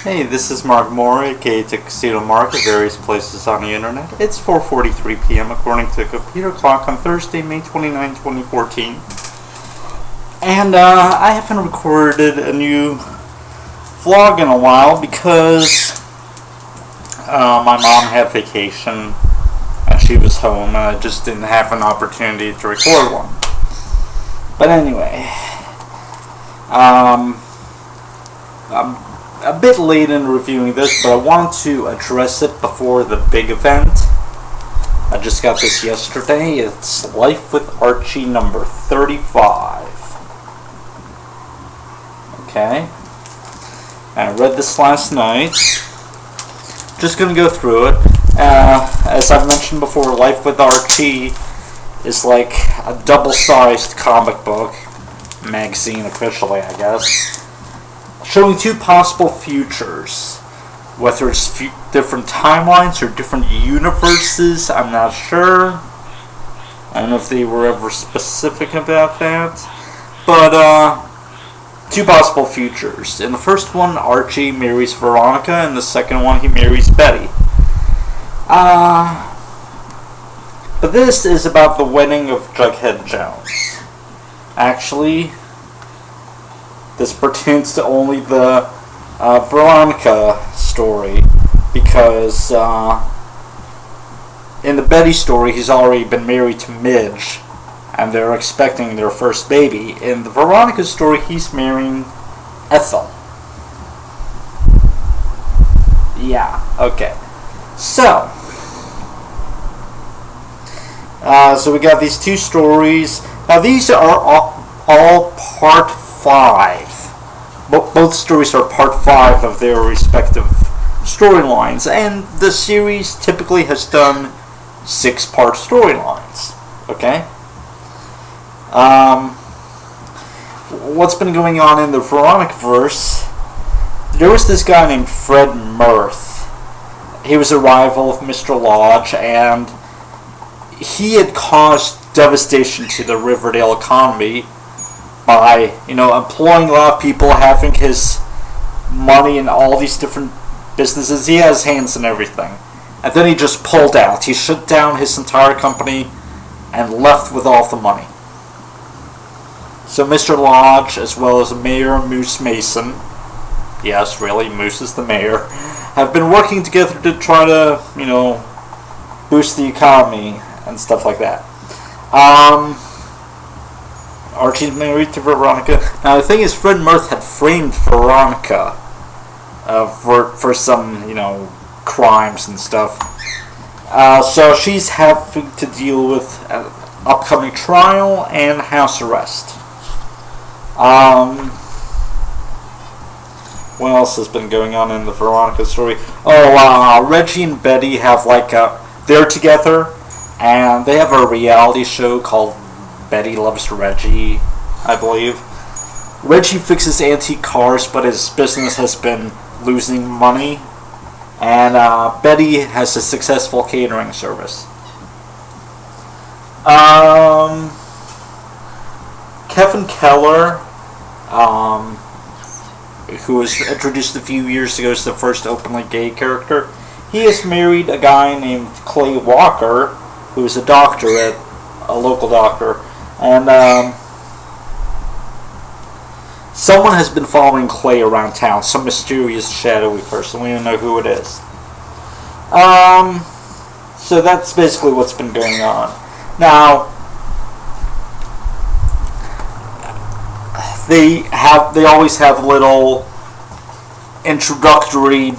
Hey, this is Mark Moore, aka Tuxedo Mark, at various places on the internet. It's 4:43 p.m. according to the computer clock on Thursday, May 29, 2014. And I haven't recorded a new vlog in a while because my mom had vacation and she was home and I just didn't have an opportunity to record one. But anyway, I'm a bit late in reviewing this, but I want to address it before the big event. I just got this yesterday. It's Life with Archie number 35. Okay. I read this last night. Just going to go through it. As I've mentioned before, Life with Archie is like a double-sized comic book. Magazine officially, I guess. Showing two possible futures. Whether it's different timelines or different universes, I'm not sure. I don't know if they were ever specific about that. But, two possible futures. In the first one, Archie marries Veronica. In the second one, he marries Betty. But this is about the wedding of Jughead Jones. Actually, this pertains to only the Veronica story, because in the Betty story, he's already been married to Midge, and they're expecting their first baby. In the Veronica story, he's marrying Ethel. Yeah, okay. So we got these two stories. Now, these are all part 5. Both stories are part 5 of their respective storylines, and the series typically has done 6-part storylines. Okay? What's been going on in the Veronicaverse? There was this guy named Fred Mirth. He was a rival of Mr. Lodge, and he had caused devastation to the Riverdale economy by, employing a lot of people, having his money in all these different businesses. He has hands in everything. And then he just pulled out. He shut down his entire company and left with all the money. So Mr. Lodge, as well as Mayor Moose Mason, yes, really, Moose is the mayor, have been working together to try to, boost the economy and stuff like that. Archie's married to Veronica. Now, the thing is, Fred Mirth had framed Veronica for some, crimes and stuff. So she's having to deal with an upcoming trial and house arrest. What else has been going on in the Veronica story? Reggie and Betty have they're together, and they have a reality show called Betty Loves Reggie, I believe. Reggie fixes antique cars, but his business has been losing money. And Betty has a successful catering service. Kevin Keller, who was introduced a few years ago as the first openly gay character, he has married a guy named Clay Walker, who is a doctor a local doctor. And someone has been following Clay around town. Some mysterious, shadowy person. We don't know who it is. So that's basically what's been going on. Now, they always have little introductory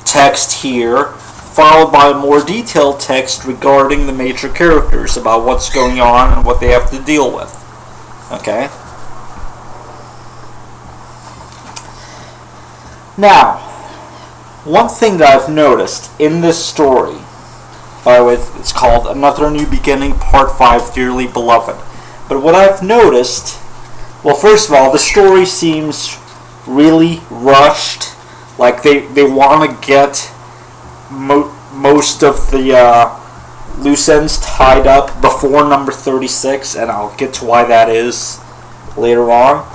text here, followed by a more detailed text regarding the major characters, about what's going on and what they have to deal with. Okay? Now, one thing that I've noticed in this story, by the way, it's called Another New Beginning, Part 5, Dearly Beloved. But what I've noticed, well, first of all, the story seems really rushed. Like they want to get most of the loose ends tied up before number 36, and I'll get to why that is later on.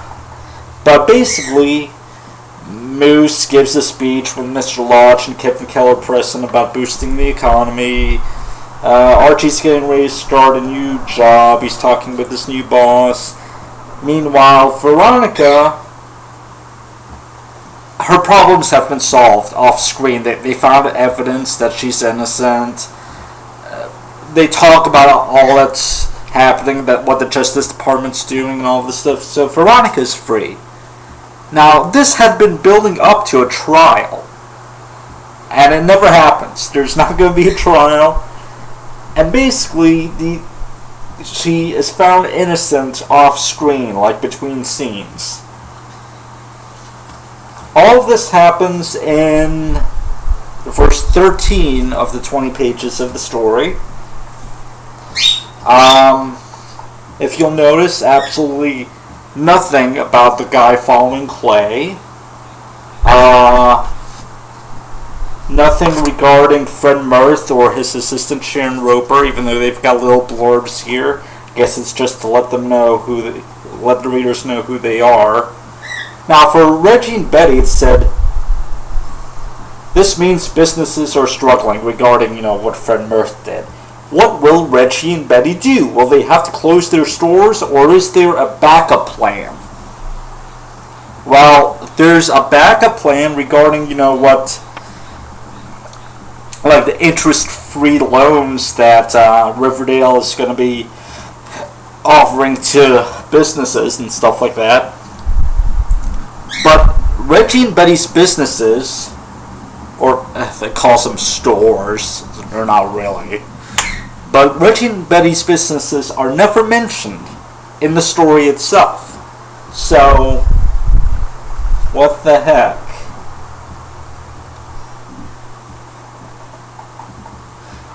But basically, Moose gives a speech with Mr. Lodge and Kevin Keller present about boosting the economy. Archie's getting ready to start a new job. He's talking with this new boss. Meanwhile, Veronica, her problems have been solved off screen. They found evidence that she's innocent. They talk about all that's happening, that what the Justice Department's doing and all this stuff. So Veronica's free. Now, this had been building up to a trial. And it never happens. There's not going to be a trial. And basically, she is found innocent off screen, like between scenes. All of this happens in the first 13 of the 20 pages of the story. If you'll notice, absolutely nothing about the guy following Clay. Nothing regarding Fred Mirth or his assistant Sharon Roper, even though they've got little blurbs here. I guess it's just to let them know let the readers know who they are. Now, for Reggie and Betty, it said, this means businesses are struggling regarding, what Fred Mirth did. What will Reggie and Betty do? Will they have to close their stores, or is there a backup plan? Well, there's a backup plan regarding, like the interest-free loans that Riverdale is going to be offering to businesses and stuff like that. But Reggie and Betty's businesses, or they call them stores, they're not really, but Reggie and Betty's businesses are never mentioned in the story itself. So, what the heck?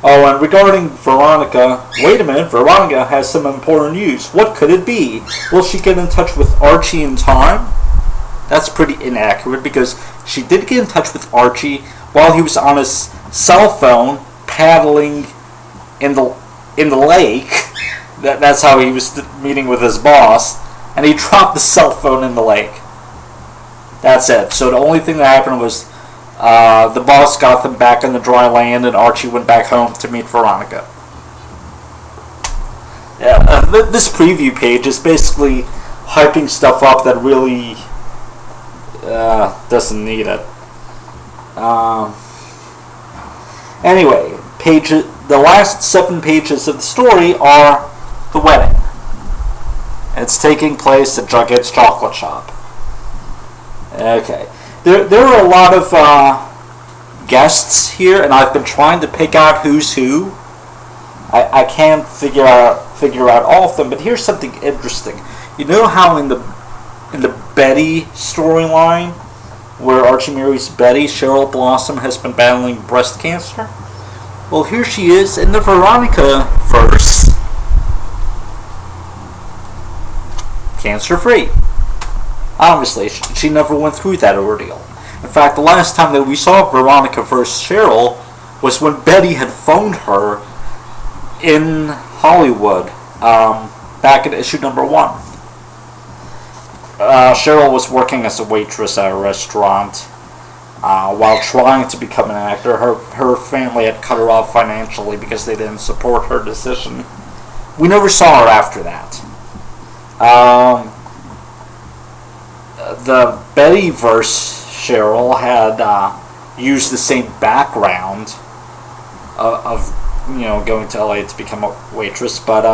Oh, and regarding Veronica, wait a minute, Veronica has some important news. What could it be? Will she get in touch with Archie in time? That's pretty inaccurate, because she did get in touch with Archie while he was on his cell phone paddling in the lake. That's how he was meeting with his boss, and he dropped the cell phone in the lake. That's it. So the only thing that happened was the boss got them back on the dry land, and Archie went back home to meet Veronica. Yeah, this preview page is basically hyping stuff up that really doesn't need it. Anyway, the last 7 pages of the story are the wedding. It's taking place at Jughead's Chocolate Shop. Okay. There are a lot of guests here, and I've been trying to pick out who's who. I can't figure out all of them, but here's something interesting. You know how in the Betty storyline, where Archie marries Betty, Cheryl Blossom has been battling breast cancer? Well, here she is in the Veronica verse. Cancer-free. Obviously, she never went through that ordeal. In fact, the last time that we saw Veronica versus Cheryl was when Betty had phoned her in Hollywood, back at issue number 1. Cheryl was working as a waitress at a restaurant while trying to become an actor. Her family had cut her off financially because they didn't support her decision. We never saw her after that. The Betty verse Cheryl had used the same background of going to LA to become a waitress, but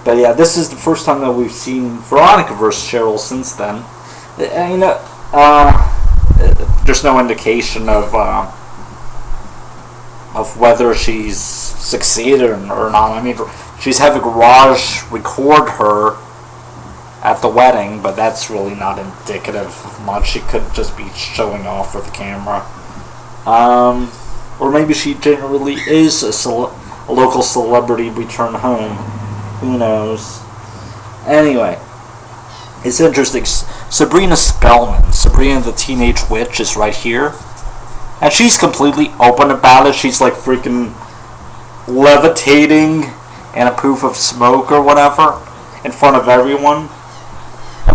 yeah, this is the first time that we've seen Veronica versus Cheryl since then. And, there's no indication of whether she's succeeded or not. I mean, she's having Raj record her at the wedding, but that's really not indicative of much. She could just be showing off with the camera. Or maybe she generally is a local celebrity returned home. Who knows? Anyway, it's interesting. Sabrina Spellman, Sabrina the Teenage Witch, is right here. And she's completely open about it. She's like freaking levitating in a poof of smoke or whatever in front of everyone.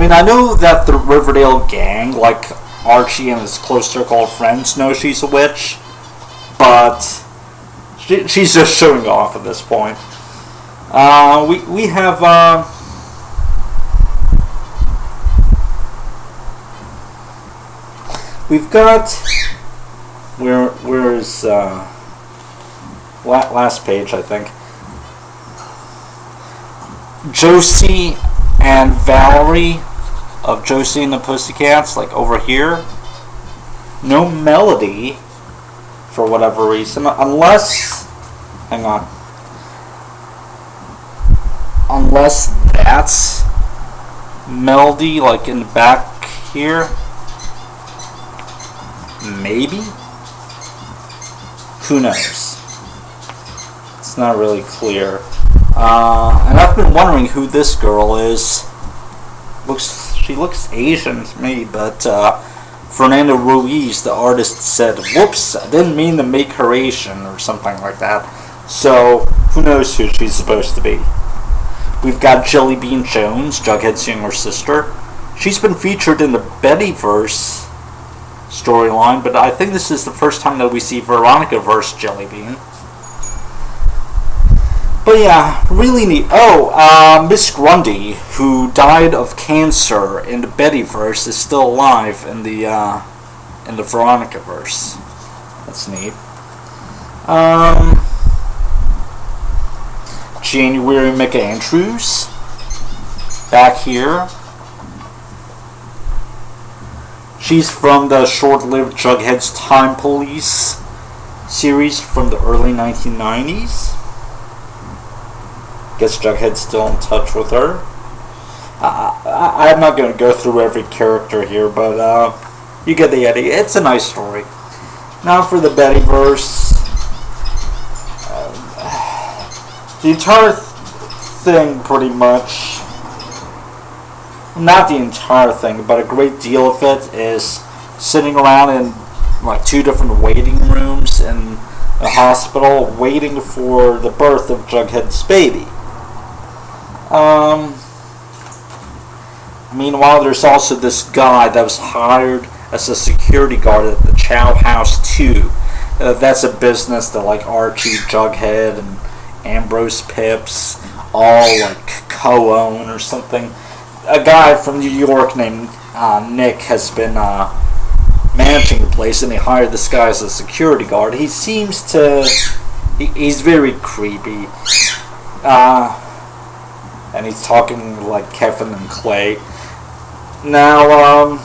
mean, I know that the Riverdale gang, like Archie and his close circle of friends, know she's a witch, but she's just showing off at this point. We have we've got where's last page, I think. Josie and Valerie of Josie and the Pussycats, like over here. No melody for whatever reason, unless, hang on, unless that's melody, like in the back here. Maybe? Who knows? It's not really clear. And I've been wondering who this girl is. She looks Asian to me, but Fernando Ruiz, the artist, said, "Whoops, I didn't mean to make her Asian," or something like that. So, who knows who she's supposed to be. We've got Jelly Bean Jones, Jughead's younger sister. She's been featured in the Bettyverse storyline, but I think this is the first time that we see Veronica versus Jelly Bean. But yeah, really neat. Oh, Miss Grundy, who died of cancer in the Bettyverse, is still alive in the Veronicaverse. That's neat. January McAndrews, back here. She's from the short-lived Jughead's Time Police series from the early 1990s. Guess Jughead's still in touch with her. I'm not going to go through every character here, but you get the idea. It's a nice story. Now for the Bettyverse. The entire thing, pretty much, not the entire thing, but a great deal of it is sitting around in like 2 different waiting rooms in a hospital waiting for the birth of Jughead's baby. Meanwhile, there's also this guy that was hired as a security guard at the Chow House 2. That's a business that like Archie, Jughead, and Ambrose Pips all like co-own or something. A guy from New York named Nick has been managing the place, and he hired this guy as a security guard. He seems to... he's very creepy. And he's talking like Kevin and Clay. Now,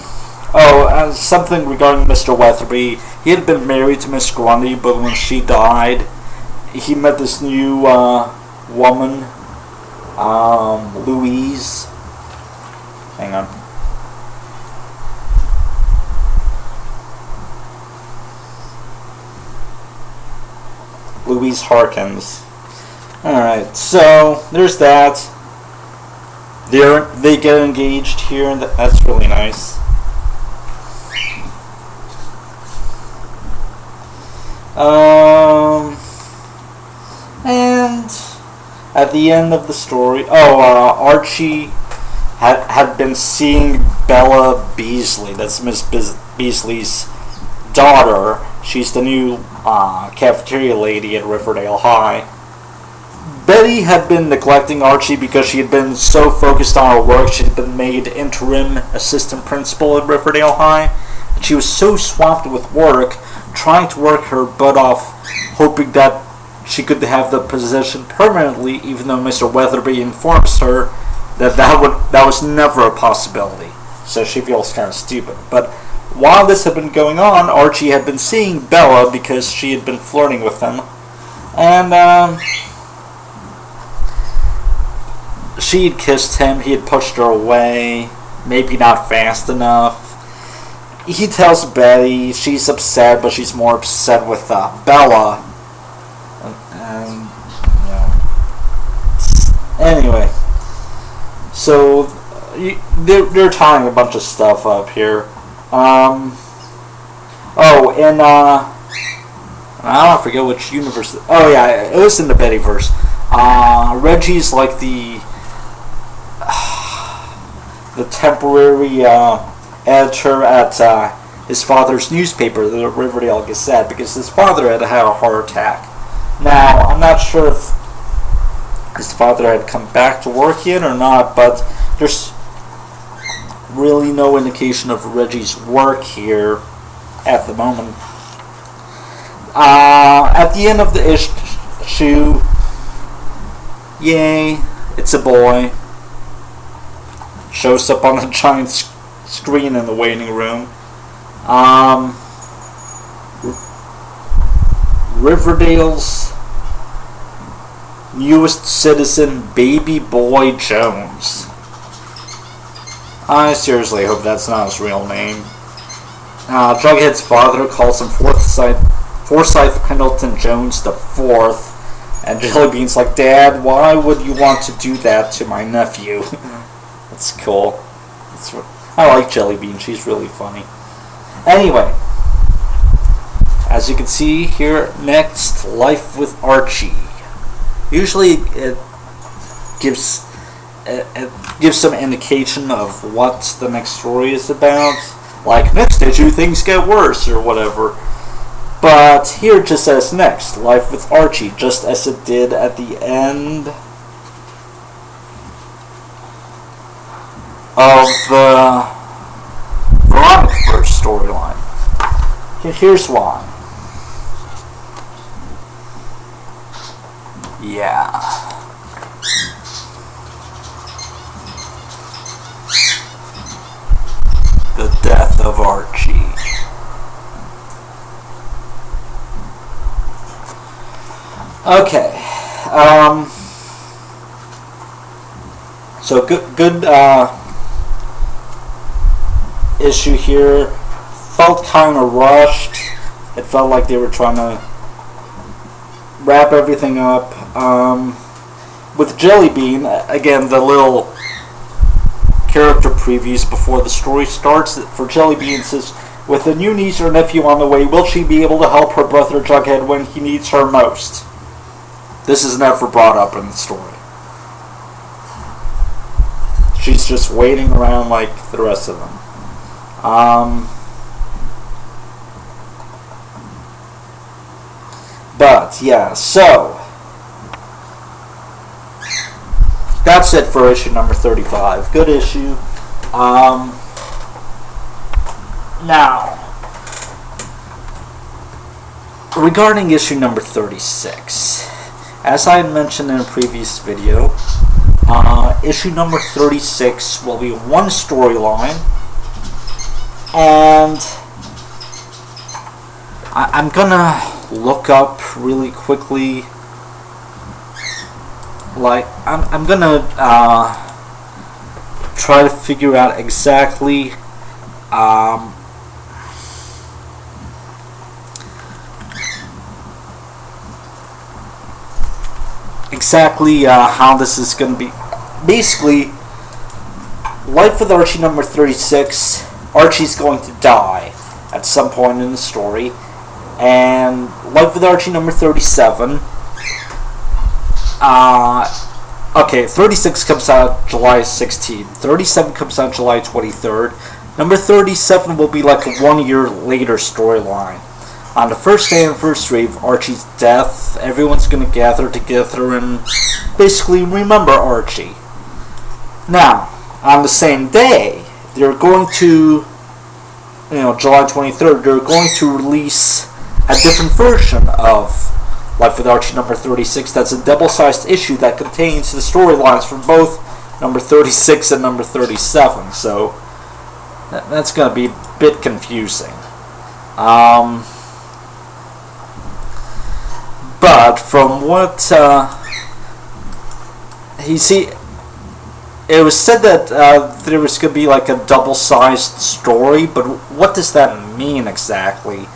something regarding Mr. Weatherby. He had been married to Miss Grundy, but when she died, he met this new woman, Louise. Hang on. Louise Harkins. Alright, so there's that. They get engaged here, and that's really nice. And at the end of the story, Archie had been seeing Bella Beasley. That's Miss Beasley's daughter. She's the new cafeteria lady at Riverdale High. Betty had been neglecting Archie because she had been so focused on her work. She had been made interim assistant principal at Riverdale High. And she was so swamped with work, trying to work her butt off, hoping that she could have the position permanently, even though Mr. Weatherby informs her that was never a possibility. So she feels kind of stupid. But while this had been going on, Archie had been seeing Bella because she had been flirting with him. And, she had kissed him, he had pushed her away, maybe not fast enough. He tells Betty, she's upset, but she's more upset with Bella. And anyway, so they're tying a bunch of stuff up here. I forget which universe. Oh yeah, it was in the Bettyverse. Reggie's like the the temporary editor at his father's newspaper, the Riverdale Gazette, because his father had had a heart attack. Now, I'm not sure if his father had come back to work yet or not, but there's really no indication of Reggie's work here at the moment. At the end of the issue, yay, it's a boy. Shows up on a giant screen in the waiting room. Riverdale's newest citizen, Baby Boy Jones. I seriously hope that's not his real name. Jughead's father calls him Forsyth Pendleton Jones the Fourth, and Jellybean's like, "Dad, why would you want to do that to my nephew?" That's cool. I like Jellybean. She's really funny. Anyway, as you can see here, next, Life with Archie. Usually it gives some indication of what the next story is about. Like, next issue, things get worse, or whatever. But here it just says next, Life with Archie, just as it did at the end of the Veronica first storyline. Here's why. Yeah. The death of Archie. Okay. So good issue here. Felt kind of rushed. It felt like they were trying to wrap everything up. With Jellybean, again, the little character previews before the story starts. For Jellybean says, with a new niece or nephew on the way, will she be able to help her brother Jughead when he needs her most? This is never brought up in the story. She's just waiting around like the rest of them. But yeah, so that's it for issue number 35. Good issue. Now, regarding issue number 36, as I had mentioned in a previous video, issue number 36 will be one storyline, and I'm gonna look up really quickly. Like, I'm gonna try to figure out exactly how this is gonna be. Basically, Life with Archie number 36, Archie's going to die at some point in the story. And Life with Archie number 37, 36 comes out July 16th, 37 comes out July 23rd, number 37 will be like a 1 year later storyline. On the first anniversary of Archie's death, everyone's going to gather together and basically remember Archie. Now, on the same day, they're going to, July 23rd, they're going to release a different version of Life with Archie number 36 that's a double-sized issue that contains the storylines from both number 36 and number 37, so that's going to be a bit confusing. But from what it was said that there was going to be like a double-sized story, but what does that mean exactly?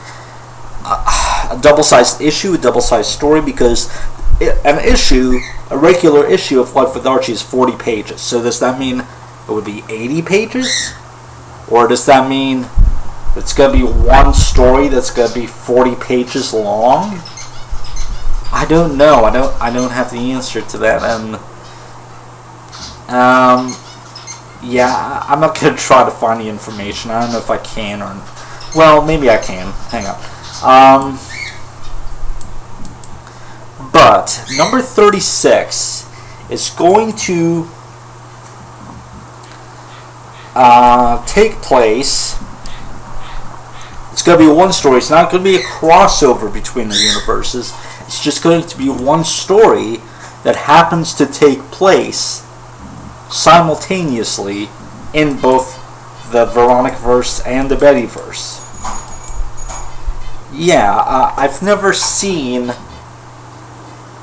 A double-sized issue, a double-sized story, because a regular issue of Life with Archie is 40 pages. So does that mean it would be 80 pages? Or does that mean it's going to be one story that's going to be 40 pages long? I don't know. I don't have the answer to that. And Yeah, I'm not going to try to find the information. I don't know if I can or... Well, maybe I can. Hang on. But number 36 is going to take place. It's going to be one story. It's not going to be a crossover between the universes. It's just going to be one story that happens to take place simultaneously in both the Veronicaverse and the Bettyverse. Yeah, I've never seen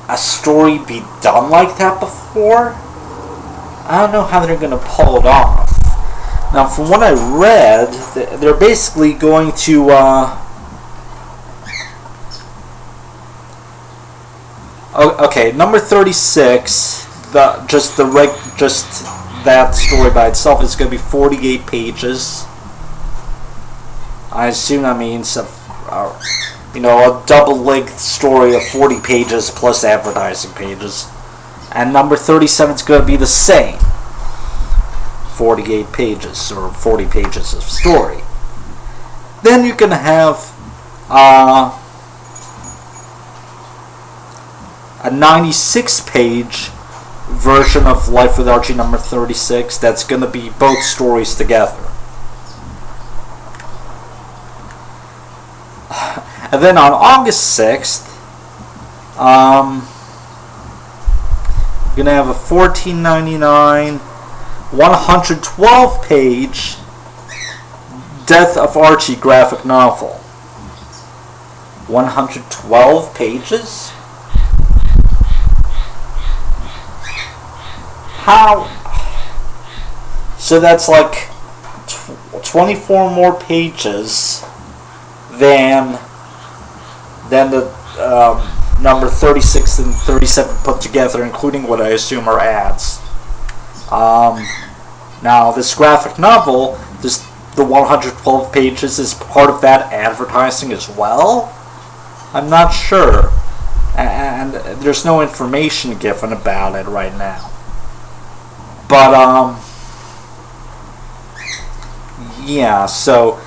a story be done like that before. I don't know how they're going to pull it off. Now, from what I read, they're basically going to okay, number 36. Just that story by itself is going to be 48 pages. I assume that means a double-length story of 40 pages plus advertising pages. And number 37 is going to be the same. 48 pages, or 40 pages of story. Then you're going to have a 96-page version of Life with Archie number 36 that's going to be both stories together. And then on August 6th, we're going to have a $14.99 112-page Death of Archie graphic novel. 112 pages? How? So that's like 24 more pages than the number 36 and 37 put together, including what I assume are ads. Now, this graphic novel, the 112 pages, is part of that advertising as well? I'm not sure. And there's no information given about it right now. But, yeah, so...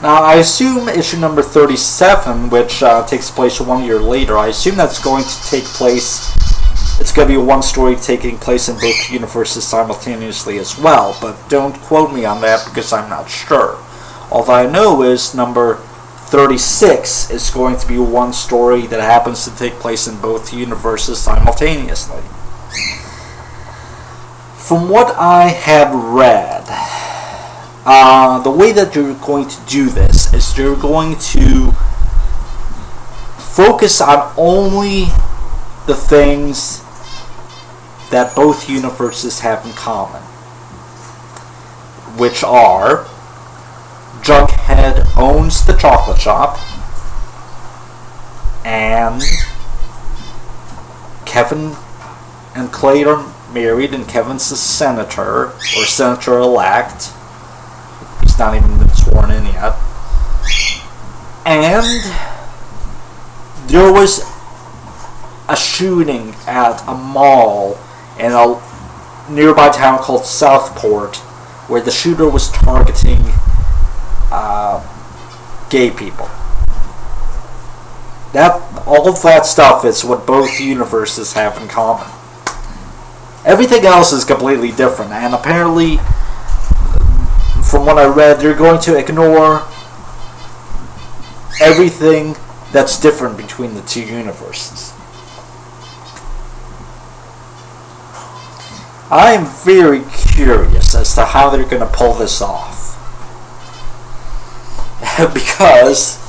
Now, I assume issue number 37, which takes place 1 year later, I assume that's going to take place... It's going to be one story taking place in both universes simultaneously as well, but don't quote me on that because I'm not sure. All I know is number 36 is going to be one story that happens to take place in both universes simultaneously. From what I have read, the way that you're going to do this is you're going to focus on only the things that both universes have in common, which are Jughead owns the chocolate shop, and Kevin and Clay are married, and Kevin's a senator, or senator-elect. He's not even been sworn in yet. And there was a shooting at a mall in a nearby town called Southport, where the shooter was targeting gay people. All of that stuff is what both universes have in common. Everything else is completely different, and apparently, from what I read, they're going to ignore everything that's different between the two universes. I am very curious as to how they're going to pull this off. Because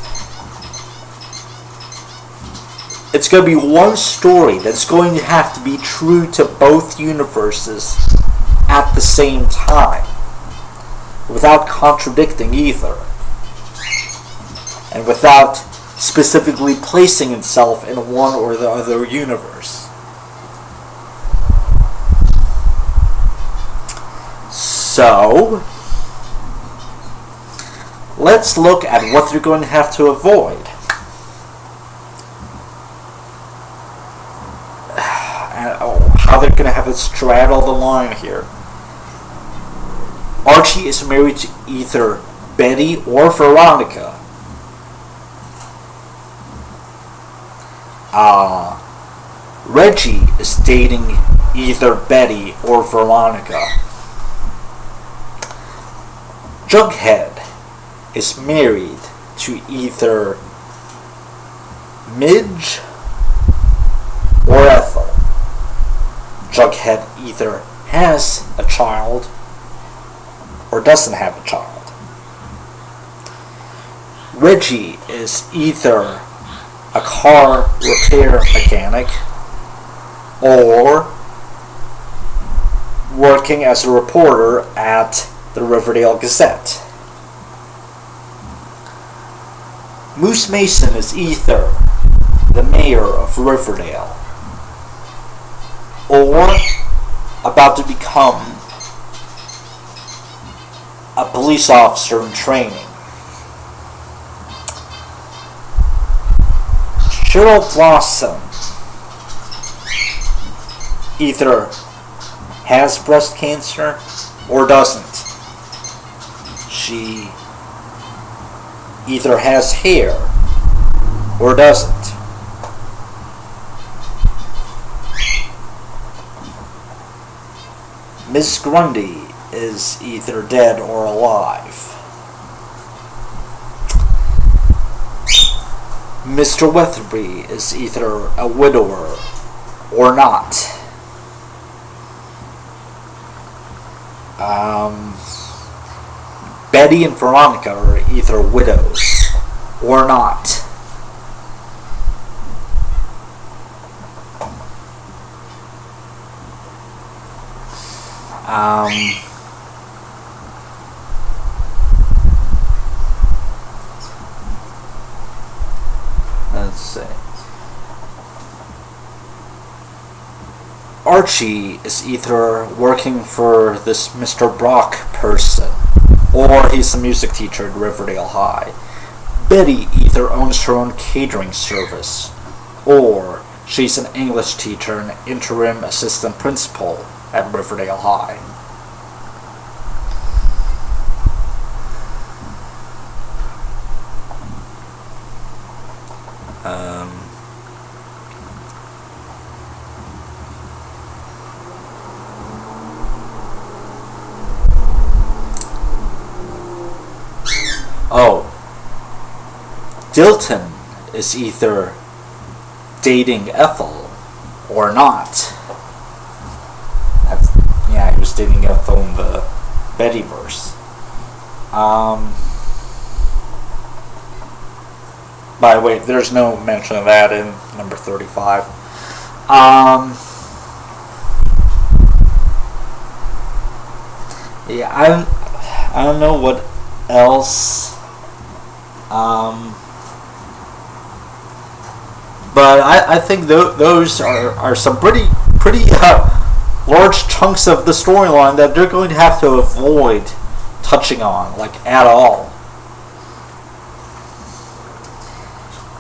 it's going to be one story that's going to have to be true to both universes at the same time, without contradicting either, and without specifically placing itself in one or the other universe. So, let's look at what they're going to have to avoid. And how they're going to have to straddle the line here. Archie is married to either Betty or Veronica. Reggie is dating either Betty or Veronica. Jughead is married to either Midge or Ethel. Jughead either has a child or doesn't have a child. Reggie is either a car repair mechanic or working as a reporter at the Riverdale Gazette. Moose Mason is either the mayor of Riverdale or about to become a police officer in training. Cheryl Blossom either has breast cancer or doesn't. She either has hair or doesn't. Miss Grundy is either dead or alive. Mr. Weatherby is either a widower or not. Betty and Veronica are either widows or not. Let's see. Archie is either working for this Mr. Brock person, or he's a music teacher at Riverdale High. Betty either owns her own catering service, or she's an English teacher and interim assistant principal at Riverdale High. Dilton is either dating Ethel or not. He was dating Ethel in the Bettyverse. By the way, there's no mention of that in number 35. I don't know what else. But I think those are some pretty large chunks of the storyline that they're going to have to avoid touching on, like, at all.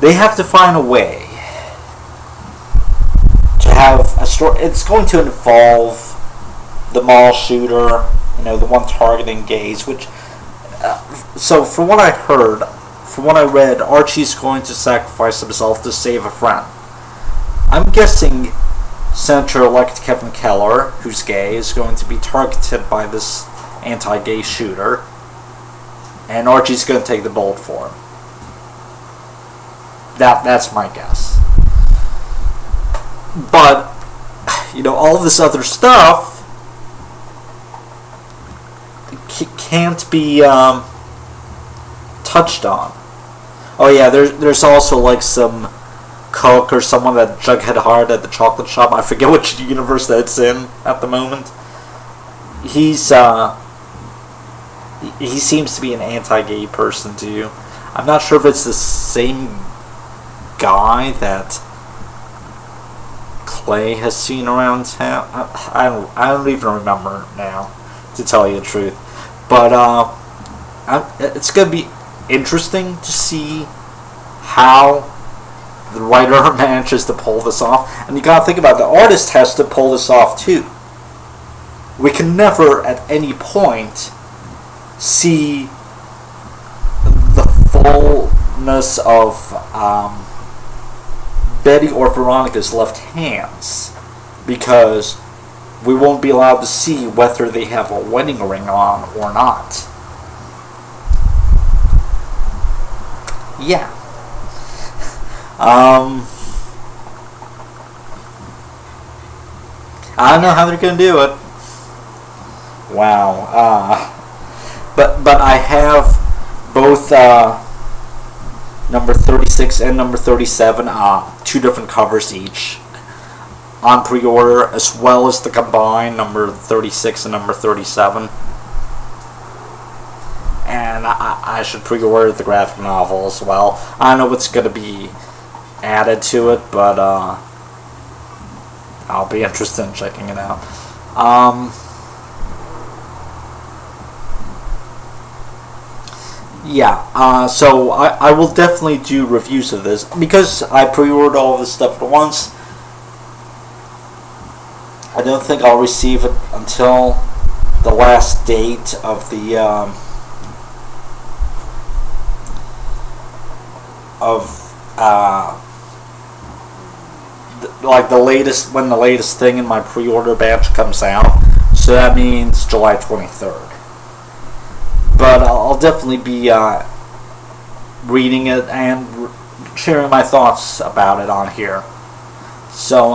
They have to find a way to have a story. It's going to involve the mall shooter, the one targeting gays, which, so from what I heard, from what I read, Archie's going to sacrifice himself to save a friend. I'm guessing Senator-elect Kevin Keller, who's gay, is going to be targeted by this anti-gay shooter, and Archie's going to take the bullet for him. That's my guess. But, all this other stuff can't be touched on. Oh yeah, there's also like some cook or someone that Jughead hired at the chocolate shop. I forget which universe that's in at the moment. He seems to be an anti-gay person too. I'm not sure if it's the same guy that Clay has seen around town. I don't even remember now, to tell you the truth. But it's gonna be interesting to see how the writer manages to pull this off. And you gotta think about it, the artist has to pull this off too. We can never at any point see the fullness of Betty or Veronica's left hands, because we won't be allowed to see whether they have a wedding ring on or not. Yeah. I don't know how they're gonna do it. Wow. But I have both number 36 and number 37, two different covers each, on pre-order, as well as the combined number 36 and number 37. And I should pre-order the graphic novel as well. I don't know what's going to be added to it, but I'll be interested in checking it out. So I will definitely do reviews of this, because I pre-ordered all of this stuff at once. I don't think I'll receive it until the last date of the the latest, when the latest thing in my pre-order batch comes out. So that means July 23rd. But I'll definitely be reading it and sharing my thoughts about it on here. So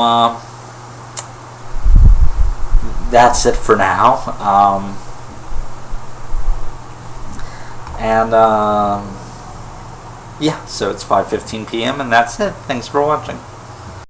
that's it for now. So it's 5:15 p.m. and that's it. Thanks for watching.